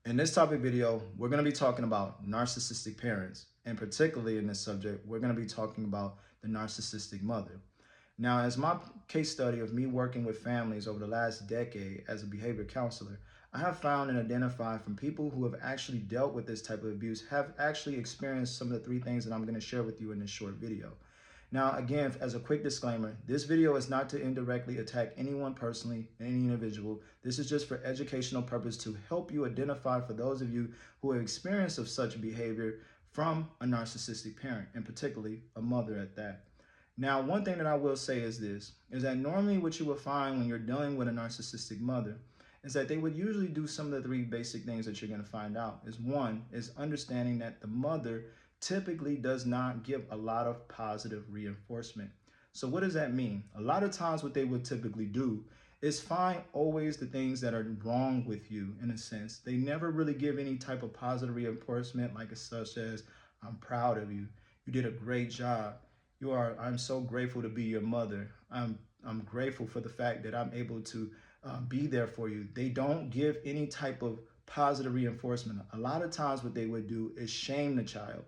In this topic video, we're going to be talking about narcissistic parents, and particularly in this subject, we're going to be talking about the narcissistic mother. Now, as my case study of me working with families over the last decade as a behavior counselor, I have found and identified from people who have actually dealt with this type of abuse have actually experienced some of the three things that I'm going to share with you in this short video. Now, again, as a quick disclaimer, this video is not to indirectly attack anyone personally, any individual. This is just for educational purpose to help you identify for those of you who have experience of such behavior from a narcissistic parent, and particularly a mother at that. Now, one thing that I will say is this, is that normally what you will find when you're dealing with a narcissistic mother is that they would usually do some of the three basic things that you're going to find out. Is one, is understanding that the mother typically does not give a lot of positive reinforcement. So what does that mean? A lot of times what they would typically do is find always the things that are wrong with you in a sense. They never really give any type of positive reinforcement like such as, I'm proud of you. You did a great job. I'm so grateful to be your mother. I'm grateful for the fact that I'm able to be there for you. They don't give any type of positive reinforcement. A lot of times what they would do is shame the child,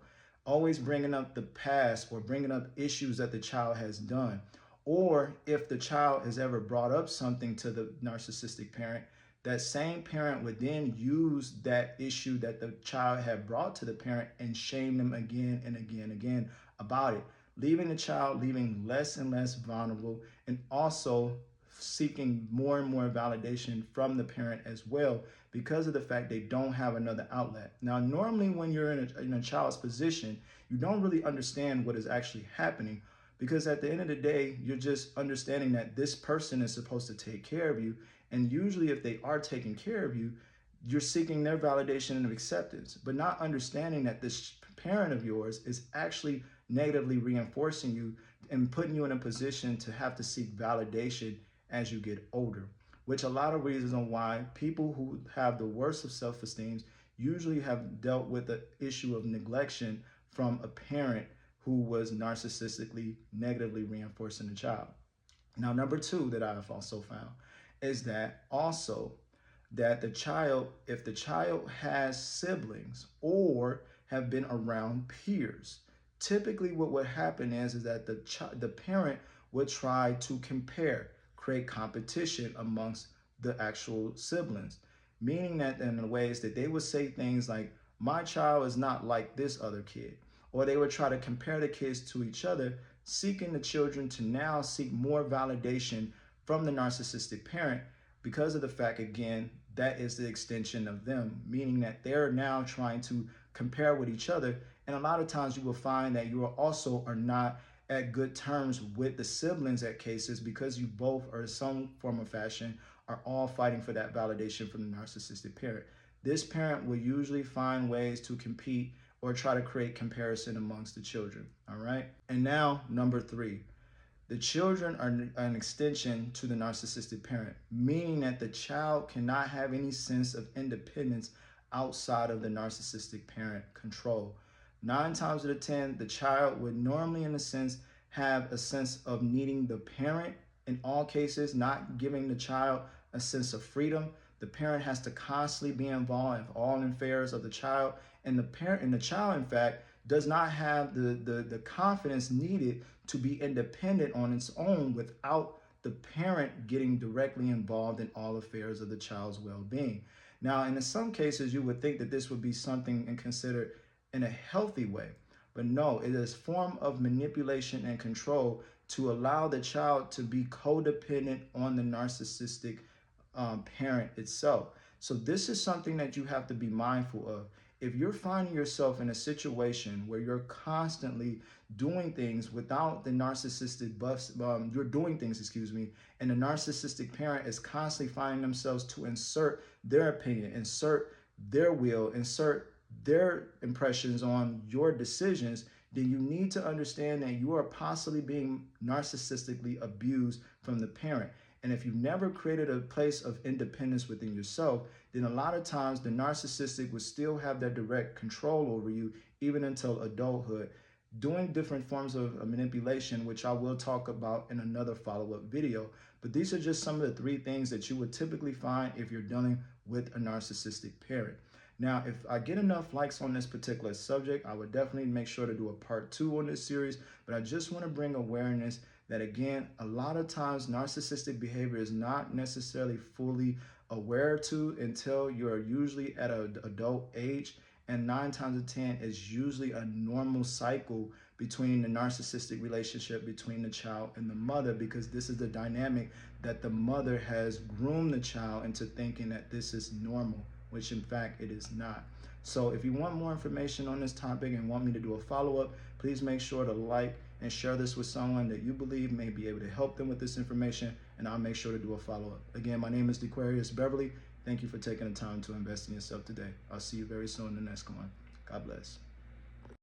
always bringing up the past or bringing up issues that the child has done. Or if the child has ever brought up something to the narcissistic parent, that same parent would then use that issue that the child had brought to the parent and shame them again and again and again about it, leaving the child less and less vulnerable, and also seeking more and more validation from the parent as well because of the fact they don't have another outlet. Now, normally when you're in a child's position, you don't really understand what is actually happening because at the end of the day, you're just understanding that this person is supposed to take care of you. And usually if they are taking care of you, you're seeking their validation and acceptance, but not understanding that this parent of yours is actually negatively reinforcing you and putting you in a position to have to seek validation as you get older, which a lot of reasons on why people who have the worst of self-esteem usually have dealt with the issue of neglection from a parent who was narcissistically negatively reinforcing the child. Now, number two that I've also found is that also that the child, if the child has siblings or have been around peers, typically what would happen is that the parent would try to create competition amongst the actual siblings, meaning that in the ways that they would say things like, my child is not like this other kid, or they would try to compare the kids to each other, seeking the children to now seek more validation from the narcissistic parent because of the fact, again, that is the extension of them, meaning that they're now trying to compare with each other. And a lot of times you will find that you are not at good terms with the siblings at cases because you both are in some form of fashion are all fighting for that validation from the narcissistic parent. This parent will usually find ways to compete or try to create comparison amongst the children, all right? And now, number three, the children are an extension to the narcissistic parent, meaning that the child cannot have any sense of independence outside of the narcissistic parent control. 9 times out of 10, the child would normally, in a sense, have a sense of needing the parent in all cases, not giving the child a sense of freedom. The parent has to constantly be involved in all affairs of the child, and the child, in fact, does not have the confidence needed to be independent on its own without the parent getting directly involved in all affairs of the child's well-being. Now, in some cases, you would think that this would be something and considered in a healthy way, but no, it is a form of manipulation and control to allow the child to be codependent on the narcissistic parent itself. So this is something that you have to be mindful of. If you're finding yourself in a situation where you're constantly doing things without the narcissistic you're doing things, and the narcissistic parent is constantly finding themselves to insert their opinion, insert their will, insert their impressions on your decisions, then you need to understand that you are possibly being narcissistically abused from the parent. And if you've never created a place of independence within yourself, then a lot of times the narcissistic will still have that direct control over you, even until adulthood, doing different forms of manipulation, which I will talk about in another follow-up video. But these are just some of the 3 things that you would typically find if you're dealing with a narcissistic parent. Now, if I get enough likes on this particular subject, I would definitely make sure to do a part 2 on this series. But I just want to bring awareness that, again, a lot of times narcissistic behavior is not necessarily fully aware to until you're usually at an adult age. And 9 times out of 10 is usually a normal cycle between the narcissistic relationship between the child and the mother, because this is the dynamic that the mother has groomed the child into thinking that this is normal, which in fact it is not. So if you want more information on this topic and want me to do a follow-up, please make sure to like and share this with someone that you believe may be able to help them with this information, and I'll make sure to do a follow-up. Again, my name is DeQuarius Beverly. Thank you for taking the time to invest in yourself today. I'll see you very soon in the next one. God bless.